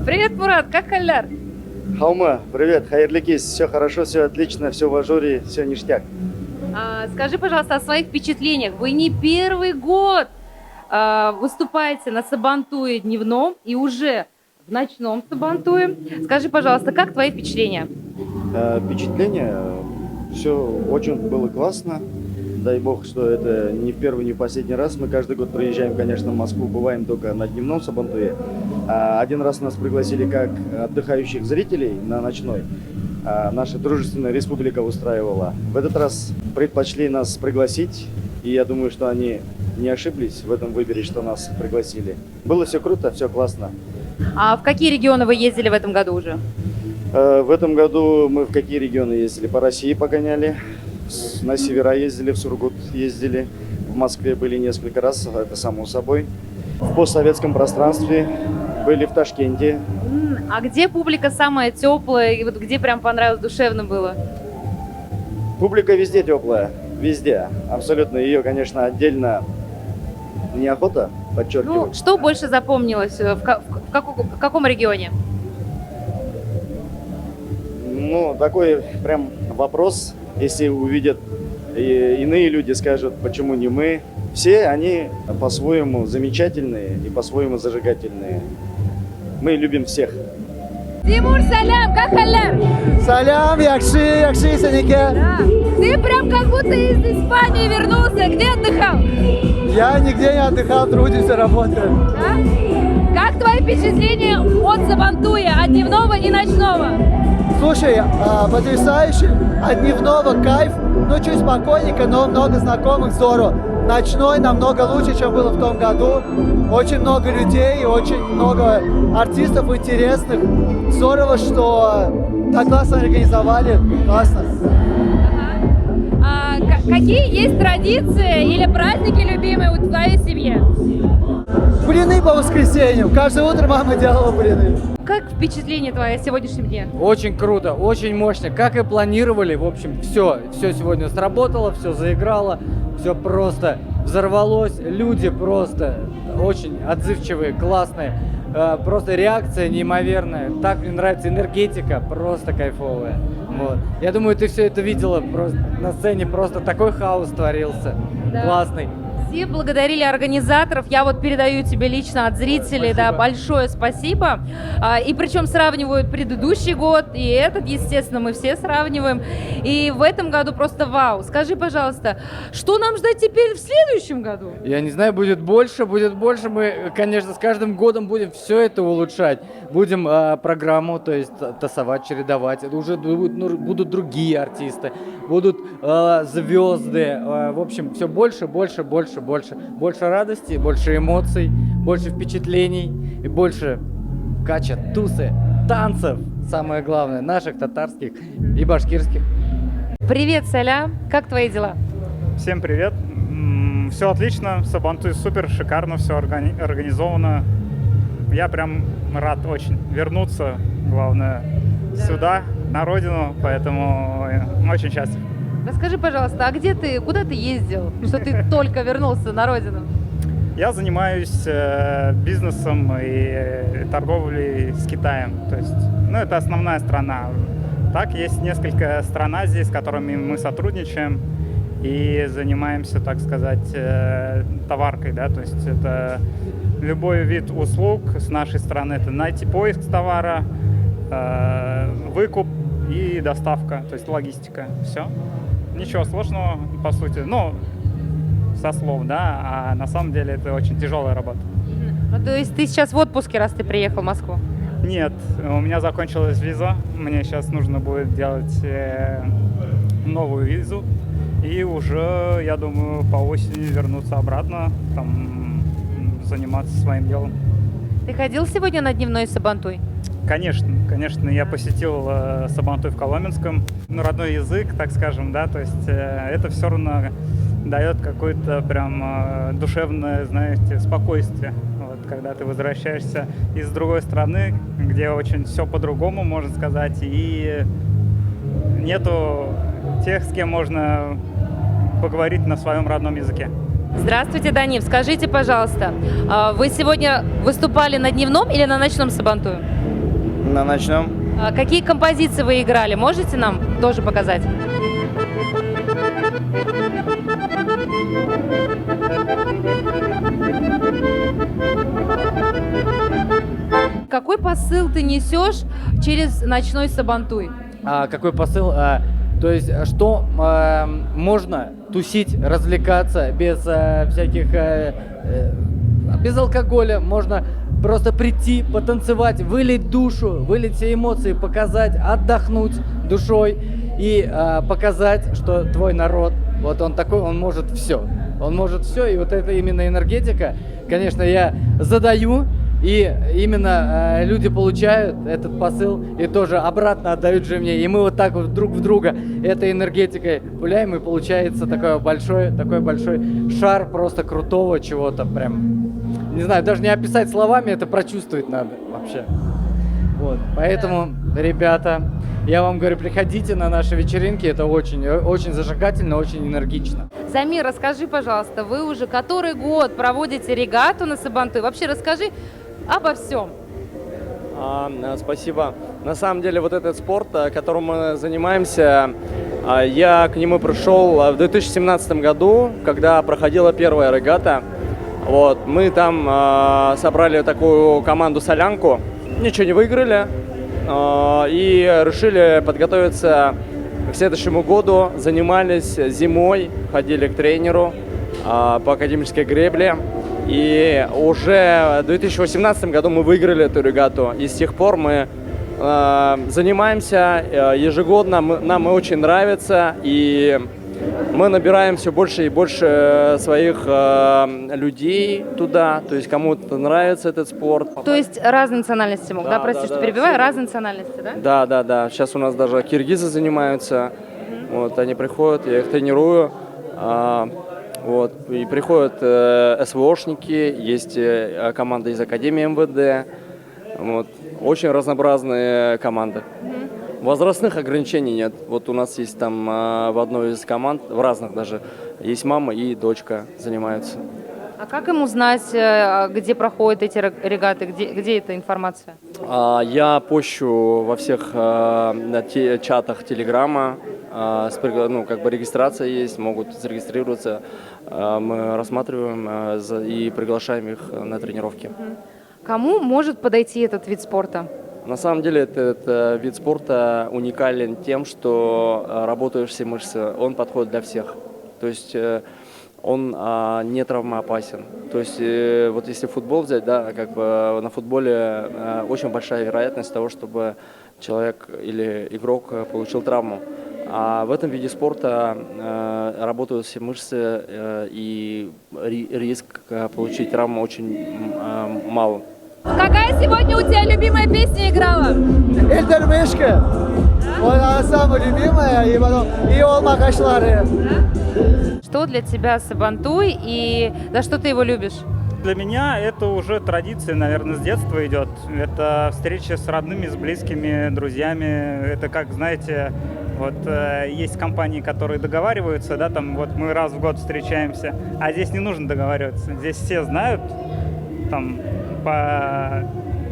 Привет, Мурат, как халяр? Хаума, привет, хайрликис, все хорошо, все отлично, все в ажуре, все ништяк. Скажи, пожалуйста, о своих впечатлениях. Вы не первый год выступаете на Сабантуе дневном и уже в ночном Сабантуе. Скажи, пожалуйста, как твои впечатления? Впечатление, все очень было классно. Дай бог, что это не в первый, не в последний раз. Мы каждый год приезжаем, конечно, в Москву, бываем только на дневном Сабантуе. Один раз нас пригласили как отдыхающих зрителей на ночной. Наша дружественная республика устраивала. В этот раз предпочли нас пригласить, и я думаю, что они не ошиблись в этом выборе, что нас пригласили. Было все круто, все классно. А в какие регионы вы ездили в этом году уже? В этом году мы в какие регионы ездили? По России погоняли, на севера ездили, в Сургут ездили, в Москве были несколько раз, это само собой. В постсоветском пространстве были в Ташкенте. А где публика самая теплая, и вот где прям понравилось, душевно было? Публика везде теплая, везде, абсолютно. Ее, конечно, отдельно неохота подчеркивать. Ну, что больше запомнилось, в каком регионе? Ну, такой прям вопрос, если увидят и иные люди, скажут, почему не мы. Все они по-своему замечательные и по-своему зажигательные. Мы любим всех. Тимур, салям, как халяр? Салям, якши, Санике. Да. Ты прям как будто из Испании вернулся. Где отдыхал? Я нигде не отдыхал, трудимся, работаем. Да? Как твои впечатления от Сабантуя, от дневного и ночного? Слушай, потрясающе. От дневного кайф, ну чуть спокойненько, но много знакомых, здорово. Ночной намного лучше, чем было в том году. Очень много людей, очень много артистов интересных. Здорово, что так классно организовали. Классно. Какие есть традиции или праздники любимые у твоей семьи? Блины по воскресеньям. Каждое утро мама делала блины. Как впечатление твое о сегодняшнем дне? Очень круто, очень мощно. Как и планировали, в общем, все сегодня сработало, все заиграло, все просто взорвалось. Люди просто очень отзывчивые, классные. Просто реакция неимоверная. Так мне нравится энергетика, просто кайфовая. Вот. Я думаю, ты все это видела просто на сцене, просто такой хаос творился. Да. Классный. Все благодарили организаторов. Я вот передаю тебе лично от зрителей, да, большое спасибо. И причем сравнивают предыдущий год и этот, естественно, мы все сравниваем. И в этом году просто вау. Скажи, пожалуйста, что нам ждать теперь в следующем году? Я не знаю, будет больше. Мы, конечно, с каждым годом будем все это улучшать. Будем программу, то есть тасовать, чередовать. Это уже будут другие артисты, будут звезды. В общем, все больше. Больше радости, больше эмоций, больше впечатлений и больше кача, тусы, танцев. Самое главное, наших татарских и башкирских. Привет, Саля. Как твои дела? Всем привет. Все отлично, Сабантуй супер, шикарно, все организовано. Я прям рад очень вернуться, главное, сюда, на родину, поэтому очень счастлив. Расскажи, пожалуйста, а куда ты ездил, что ты только вернулся на родину? Я занимаюсь бизнесом и торговлей с Китаем. То есть, это основная страна. Так, есть несколько стран Азии, с которыми мы сотрудничаем и занимаемся, так сказать, товаркой. Да? То есть это любой вид услуг с нашей стороны. Это найти поиск товара, выкуп и доставка, то есть логистика. Все. Ничего сложного, по сути. Со слов, да, а на самом деле это очень тяжелая работа. Ну, то есть ты сейчас в отпуске, раз ты приехал в Москву? Нет, у меня закончилась виза. Мне сейчас нужно будет делать новую визу. И уже, я думаю, по осени вернуться обратно, там, заниматься своим делом. Ты ходил сегодня на дневной Сабантуй? Конечно, я посетил Сабантуй в Коломенском. Родной язык, так скажем, да, то есть это все равно дает какое-то прям душевное, знаете, спокойствие. Вот, когда ты возвращаешься из другой страны, где очень все по-другому, можно сказать, и нету тех, с кем можно поговорить на своем родном языке. Здравствуйте, Данив. Скажите, пожалуйста, вы сегодня выступали на дневном или на ночном сабантуе? На ночном. Какие композиции вы играли? Можете нам тоже показать? Какой посыл ты несешь через ночной сабантуй? Какой посыл? То есть, что можно тусить, развлекаться без всяких, без алкоголя, можно просто прийти, потанцевать, вылить душу, вылить все эмоции, показать, отдохнуть душой и показать, что твой народ, вот он такой, он может все. Он может все, и вот это именно энергетика, конечно, я задаю, и именно люди получают этот посыл и тоже обратно отдают же мне. И мы вот так вот друг в друга этой энергетикой пуляем, и получается такой большой шар просто крутого чего-то прям. Не знаю, даже не описать словами, это прочувствовать надо вообще. Вот, поэтому, ребята, я вам говорю, приходите на наши вечеринки, это очень, очень зажигательно, очень энергично. Замир, расскажи, пожалуйста, вы уже который год проводите регату на сабантуй? Вообще расскажи обо всем. Спасибо. На самом деле вот этот спорт, которым мы занимаемся, я к нему пришел в 2017 году, когда проходила первая регата. Вот, мы там собрали такую команду «Солянку», ничего не выиграли и решили подготовиться к следующему году. Занимались зимой, ходили к тренеру по академической гребле. И уже в 2018 году мы выиграли эту регату. И с тех пор мы занимаемся ежегодно, нам очень нравится. И мы набираем все больше и больше своих людей туда. То есть кому-то нравится этот спорт. То есть разные национальности могут, да? Прости, что перебиваю, разные национальности, да? Да. Сейчас у нас даже киргизы занимаются. Вот, они приходят, я их тренирую. Вот, и приходят СВОшники, есть команда из Академии МВД. Вот, очень разнообразные команды. Возрастных ограничений нет. Вот у нас есть там в одной из команд, в разных даже, есть мама и дочка занимаются. А как им узнать, где проходят эти регаты, где эта информация? Я пощу во всех чатах Телеграма, регистрация есть, могут зарегистрироваться. Мы рассматриваем и приглашаем их на тренировки. Кому может подойти этот вид спорта? На самом деле этот вид спорта уникален тем, что работают все мышцы, он подходит для всех. То есть он не травмоопасен. То есть вот если футбол взять, да, как бы на футболе очень большая вероятность того, чтобы человек или игрок получил травму. А в этом виде спорта работают все мышцы, и риск получить травму очень мал. Какая сегодня у тебя любимая песня играла? Эльдер Мышка. Вот она самая любимая, и потом и Олма Кашлары. Что для тебя сабантуй и за что ты его любишь? Для меня это уже традиция, наверное, с детства идет. Это встреча с родными, с близкими, друзьями. Это как, знаете, вот есть компании, которые договариваются, да, там вот мы раз в год встречаемся, а здесь не нужно договариваться. Здесь все знают, там, по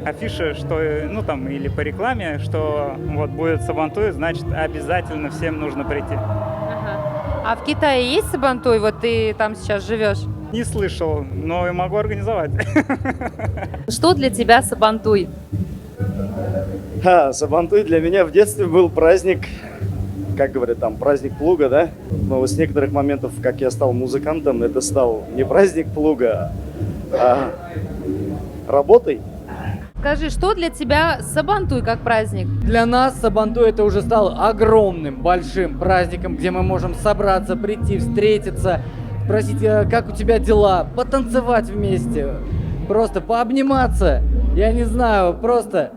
афише, что, ну там, или по рекламе, что вот будет сабантуй, значит, обязательно всем нужно прийти. А в Китае есть сабантуй? Вот ты там сейчас живешь. Не слышал, но и могу организовать. Что для тебя сабантуй? Сабантуй для меня в детстве был праздник, как говорят там, праздник плуга, да? Но с некоторых моментов, как я стал музыкантом, это стал не праздник плуга, а работой. Скажи, что для тебя сабантуй как праздник? Для нас Сабантуй это уже стал огромным, большим праздником, где мы можем собраться, прийти, встретиться, спросить, как у тебя дела, потанцевать вместе, просто пообниматься, я не знаю, просто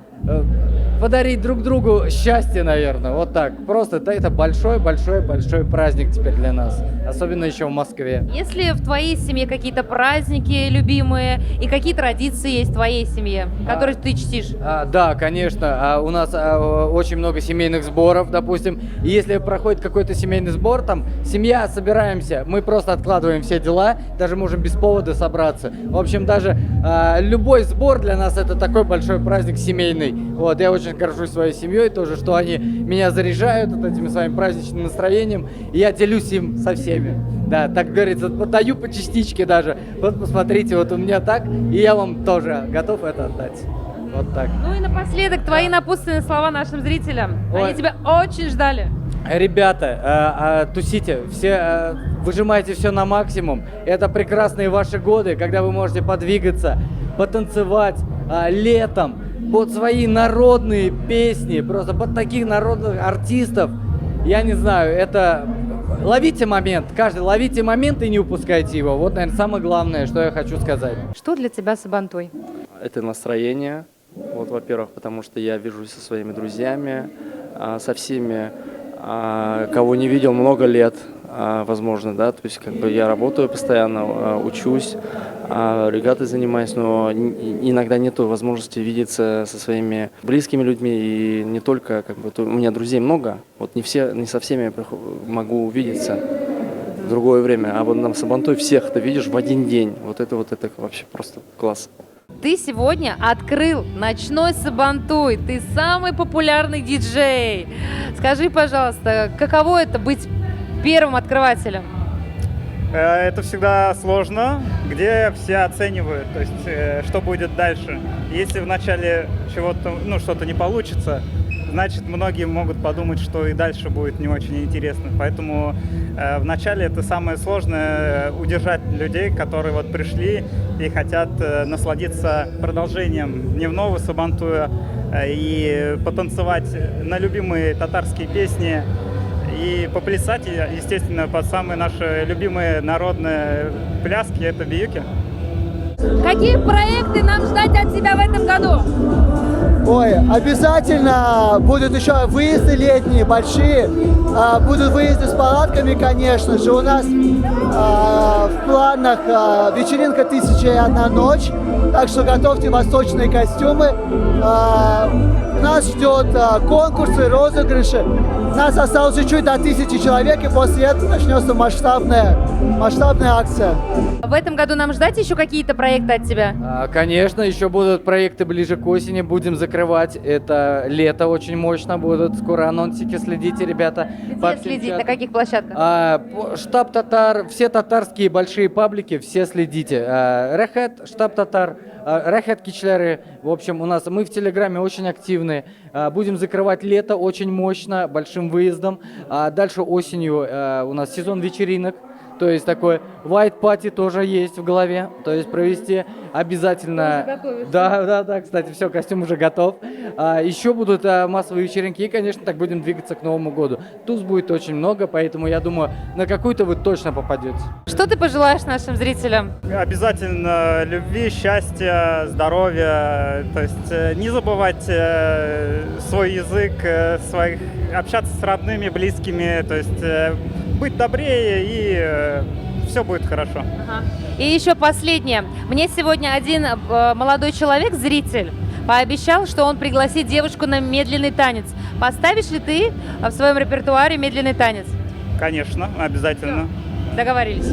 подарить друг другу счастье, наверное, вот так. Просто это большой-большой-большой праздник теперь для нас. особенно еще в Москве. Есть ли в твоей семье какие-то праздники любимые и какие традиции есть в твоей семье, которые ты чтишь? Да, конечно. У нас очень много семейных сборов, допустим. И если проходит какой-то семейный сбор, там семья собираемся, мы просто откладываем все дела, даже можем без повода собраться. В общем, даже любой сбор для нас это такой большой праздник семейный. Вот, я очень горжусь своей семьей тоже, что они меня заряжают вот этим своим праздничным настроением, и я делюсь им со всеми. Да, так говорится, вот даю по частичке даже. Вот посмотрите, вот у меня так, и я вам тоже готов это отдать. Вот так. Ну и напоследок, твои напутственные слова нашим зрителям. Ой. Они тебя очень ждали. Ребята, тусите, все выжимайте все на максимум. Это прекрасные ваши годы, когда вы можете подвигаться, потанцевать летом под свои народные песни, просто под таких народных артистов. Я не знаю, это... Ловите момент, каждый ловите момент и не упускайте его. Вот, наверное, самое главное, что я хочу сказать. Что для тебя Сабантуй? Это настроение, вот, во-первых, потому что я вижусь со своими друзьями, со всеми, кого не видел много лет, возможно, да, то есть как бы я работаю постоянно, учусь, регатой занимаюсь, но иногда нету возможности видеться со своими близкими людьми, и не только, как бы, у меня друзей много, вот не со всеми я могу увидеться в другое время, а вот на Сабантуй всех ты видишь в один день, вот это вообще просто класс. Ты сегодня открыл ночной Сабантуй, ты самый популярный диджей. Скажи, пожалуйста, каково это быть первым открывателем? Это всегда сложно, где все оценивают, то есть что будет дальше. Если в начале чего-то, что-то не получится, значит, многие могут подумать, что и дальше будет не очень интересно. Поэтому в начале это самое сложное — удержать людей, которые вот пришли и хотят насладиться продолжением дневного Сабантуя и потанцевать на любимые татарские песни и поплясать, естественно, под самые наши любимые народные пляски — это биюки. Какие проекты нам ждать от тебя в этом году? Ой, обязательно будут еще выезды летние, большие. Будут выезды с палатками, конечно же. У нас в планах вечеринка «1001 ночь», так что готовьте восточные костюмы. Нас ждет конкурсы, розыгрыши. Нас осталось чуть-чуть до 1000 человек, и после этого начнется масштабная акция. В этом году нам ждать еще какие-то проекты от тебя? Конечно, еще будут проекты ближе к осени, будем закрывать. Это лето очень мощно, будут скоро анонсики, следите, ребята. Где следить, на каких площадках? Штаб Татар, все татарские большие паблики, все следите. Рехет, штаб Татар, Рехет Кичляры. В общем, мы в Телеграме очень активны. Будем закрывать лето очень мощно, большим выездом. Дальше осенью у нас сезон вечеринок. То есть такой white party тоже есть в голове. То есть провести обязательно. Да, кстати, все, костюм уже готов. Еще будут массовые вечеринки. И, конечно, так будем двигаться к Новому году. Туз будет очень много, поэтому я думаю, на какую-то вы точно попадете. Что ты пожелаешь нашим зрителям? Обязательно любви, счастья, здоровья. То есть не забывать свой язык, общаться с родными, близкими. То есть быть добрее, и все будет хорошо. Ага. И еще последнее. Мне сегодня один молодой человек, зритель, пообещал, что он пригласит девушку на медленный танец. Поставишь ли ты в своем репертуаре медленный танец? Конечно, обязательно. Договорились.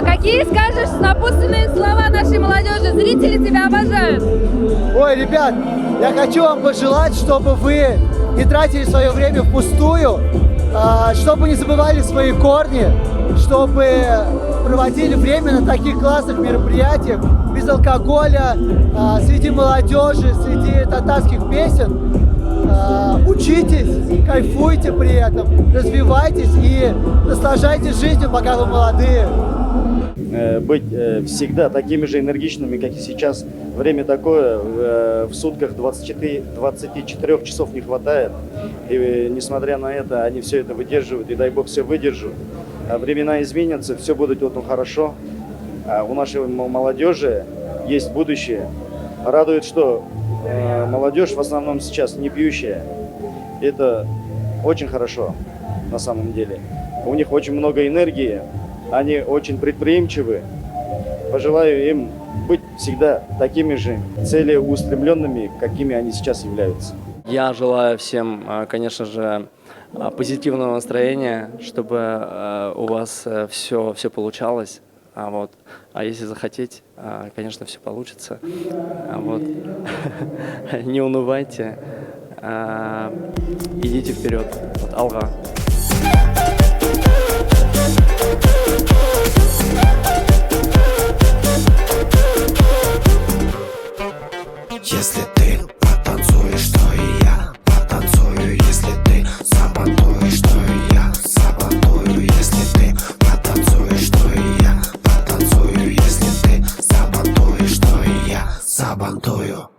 Какие скажешь напутственные слова нашей молодежи? Зрители тебя обожают. Ой, ребят, я хочу вам пожелать, чтобы вы не тратили свое время впустую, чтобы не забывали свои корни, чтобы проводили время на таких классных мероприятиях, без алкоголя, среди молодежи, среди татарских песен. Учитесь, кайфуйте при этом, развивайтесь и наслаждайтесь жизнью, пока вы молодые. Быть всегда такими же энергичными, как и сейчас. Время такое, в сутках 24 часов не хватает. И несмотря на это, они все это выдерживают, и дай бог все выдержат. Времена изменятся, все будет хорошо. У нашей молодежи есть будущее. Радует, что молодежь в основном сейчас не пьющая. Это очень хорошо на самом деле. У них очень много энергии, Они очень предприимчивы. Пожелаю им быть всегда такими же целеустремленными, какими они сейчас являются. Я желаю всем, конечно же, позитивного настроения, чтобы у вас все получалось. А если захотеть, конечно, все получится. Не унывайте, идите вперед. Алга. Если ты потанцуешь, то и я потанцую. Если ты забантуешь, то и я забантую. Если ты потанцуешь, то и я потанцую. Если ты забантуешь, то и я забантую.